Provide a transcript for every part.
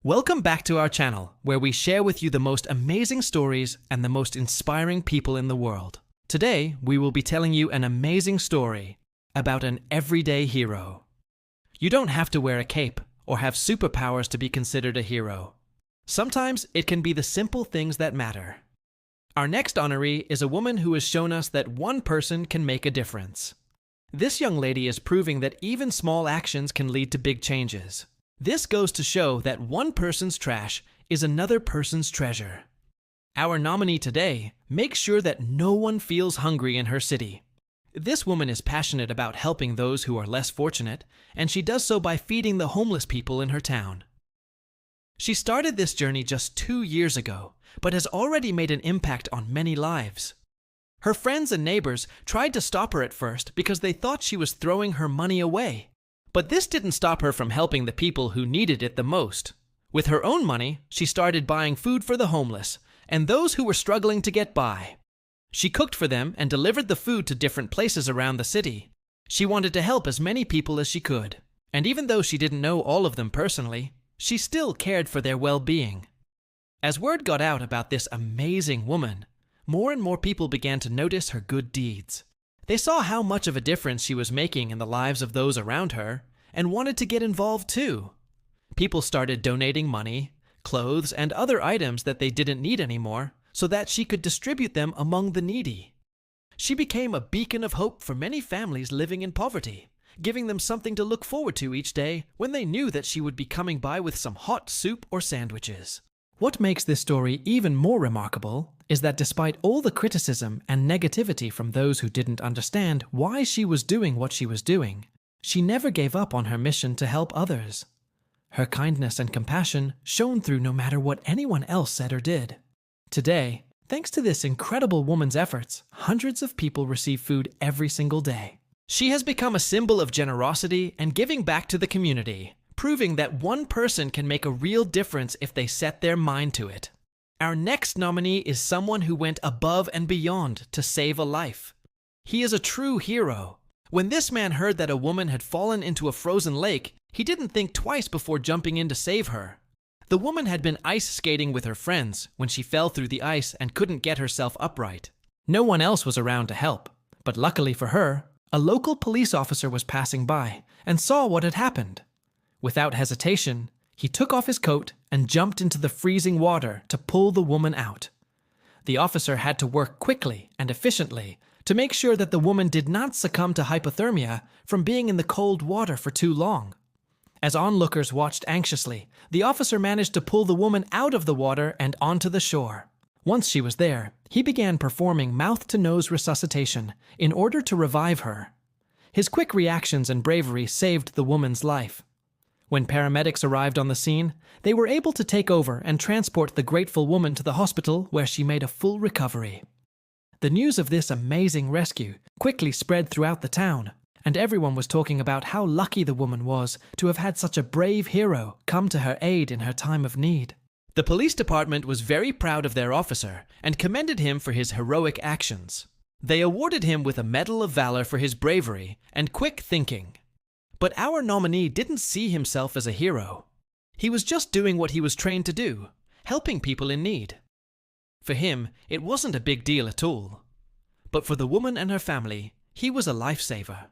Welcome back to our channel, where we share with you the most amazing stories and the most inspiring people in the world. Today, we will be telling you an amazing story about an everyday hero. You don't have to wear a cape or have superpowers to be considered a hero. Sometimes it can be the simple things that matter. Our next honoree is a woman who has shown us that one person can make a difference. This young lady is proving that even small actions can lead to big changes. This goes to show that one person's trash is another person's treasure. Our nominee today makes sure that no one feels hungry in her city. This woman is passionate about helping those who are less fortunate, and she does so by feeding the homeless people in her town. She started this journey just 2 years ago, but has already made an impact on many lives. Her friends and neighbors tried to stop her at first because they thought she was throwing her money away. But this didn't stop her from helping the people who needed it the most. With her own money, she started buying food for the homeless and those who were struggling to get by. She cooked for them and delivered the food to different places around the city. She wanted to help as many people as she could. And even though she didn't know all of them personally, she still cared for their well-being. As word got out about this amazing woman, more and more people began to notice her good deeds. They saw how much of a difference she was making in the lives of those around her and wanted to get involved too. People started donating money, clothes, and other items that they didn't need anymore so that she could distribute them among the needy. She became a beacon of hope for many families living in poverty, giving them something to look forward to each day when they knew that she would be coming by with some hot soup or sandwiches. What makes this story even more remarkable is that despite all the criticism and negativity from those who didn't understand why she was doing what she was doing, she never gave up on her mission to help others. Her kindness and compassion shone through no matter what anyone else said or did. Today, thanks to this incredible woman's efforts, hundreds of people receive food every single day. She has become a symbol of generosity and giving back to the community, proving that one person can make a real difference if they set their mind to it. Our next nominee is someone who went above and beyond to save a life. He is a true hero. When this man heard that a woman had fallen into a frozen lake, he didn't think twice before jumping in to save her. The woman had been ice skating with her friends when she fell through the ice and couldn't get herself upright. No one else was around to help, but luckily for her, a local police officer was passing by and saw what had happened. Without hesitation, he took off his coat and jumped into the freezing water to pull the woman out. The officer had to work quickly and efficiently to make sure that the woman did not succumb to hypothermia from being in the cold water for too long. As onlookers watched anxiously, the officer managed to pull the woman out of the water and onto the shore. Once she was there, he began performing mouth-to-nose resuscitation in order to revive her. His quick reactions and bravery saved the woman's life. When paramedics arrived on the scene, they were able to take over and transport the grateful woman to the hospital where she made a full recovery. The news of this amazing rescue quickly spread throughout the town, and everyone was talking about how lucky the woman was to have had such a brave hero come to her aid in her time of need. The police department was very proud of their officer and commended him for his heroic actions. They awarded him with a Medal of Valor for his bravery and quick thinking. But our nominee didn't see himself as a hero. He was just doing what he was trained to do, helping people in need. For him, it wasn't a big deal at all. But for the woman and her family, he was a lifesaver.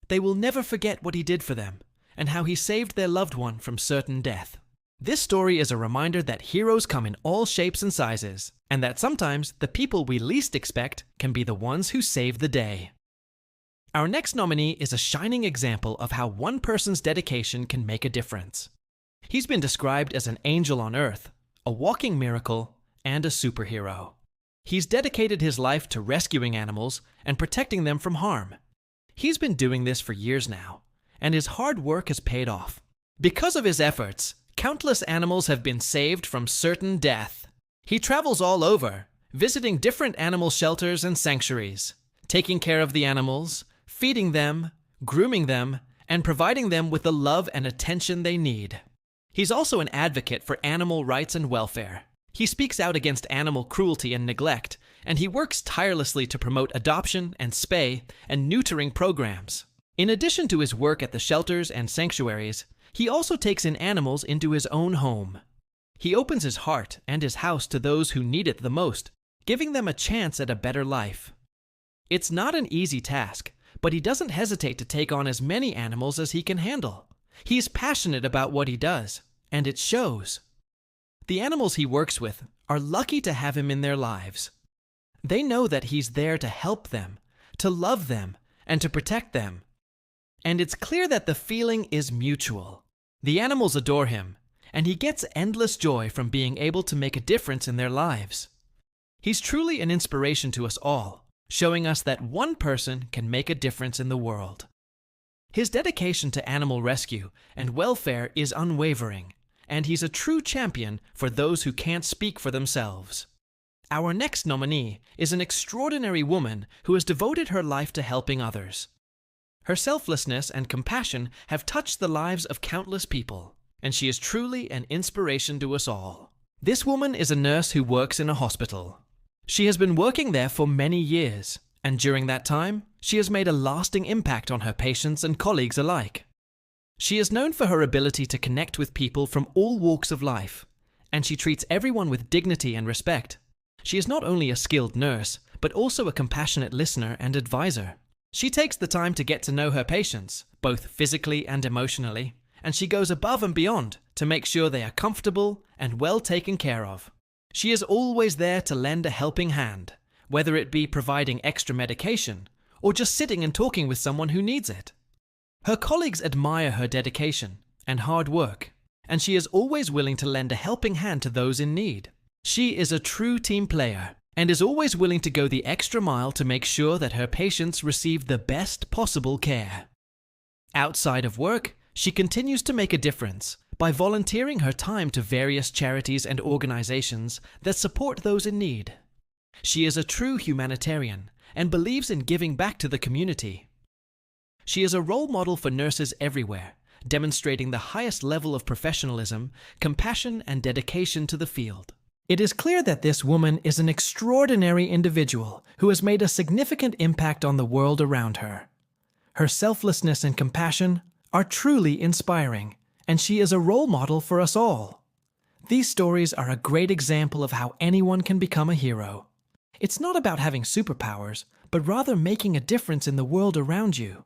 They will never forget what he did for them and how he saved their loved one from certain death. This story is a reminder that heroes come in all shapes and sizes, and that sometimes the people we least expect can be the ones who save the day. Our next nominee is a shining example of how one person's dedication can make a difference. He's been described as an angel on earth, a walking miracle, and a superhero. He's dedicated his life to rescuing animals and protecting them from harm. He's been doing this for years now, and his hard work has paid off. Because of his efforts, countless animals have been saved from certain death. He travels all over, visiting different animal shelters and sanctuaries, taking care of the animals, feeding them, grooming them, and providing them with the love and attention they need. He's also an advocate for animal rights and welfare. He speaks out against animal cruelty and neglect, and he works tirelessly to promote adoption and spay and neutering programs. In addition to his work at the shelters and sanctuaries, He also takes in animals into his own home. He opens his heart and his house to those who need it the most, giving them a chance at a better life. It's not an easy task, but he doesn't hesitate to take on as many animals as he can handle. He's passionate about what he does, and it shows. The animals he works with are lucky to have him in their lives. They know that he's there to help them, to love them, and to protect them. And it's clear that the feeling is mutual. The animals adore him, and he gets endless joy from being able to make a difference in their lives. He's truly an inspiration to us all, showing us that one person can make a difference in the world. His dedication to animal rescue and welfare is unwavering, and he's a true champion for those who can't speak for themselves. Our next nominee is an extraordinary woman who has devoted her life to helping others. Her selflessness and compassion have touched the lives of countless people, and she is truly an inspiration to us all. This woman is a nurse who works in a hospital. She has been working there for many years, and during that time, she has made a lasting impact on her patients and colleagues alike. She is known for her ability to connect with people from all walks of life, and she treats everyone with dignity and respect. She is not only a skilled nurse, but also a compassionate listener and advisor. She takes the time to get to know her patients, both physically and emotionally, and she goes above and beyond to make sure they are comfortable and well taken care of. She is always there to lend a helping hand, whether it be providing extra medication or just sitting and talking with someone who needs it. Her colleagues admire her dedication and hard work, and she is always willing to lend a helping hand to those in need. She is a true team player and is always willing to go the extra mile to make sure that her patients receive the best possible care. Outside of work, she continues to make a difference by volunteering her time to various charities and organizations that support those in need. She is a true humanitarian and believes in giving back to the community. She is a role model for nurses everywhere, demonstrating the highest level of professionalism, compassion, and dedication to the field. It is clear that this woman is an extraordinary individual who has made a significant impact on the world around her. Her selflessness and compassion are truly inspiring, and she is a role model for us all. These stories are a great example of how anyone can become a hero. It's not about having superpowers, but rather making a difference in the world around you.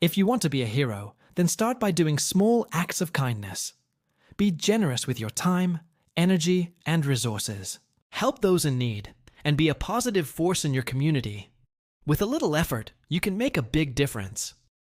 If you want to be a hero, then start by doing small acts of kindness. Be generous with your time, energy, and resources. Help those in need, and be a positive force in your community. With a little effort, you can make a big difference.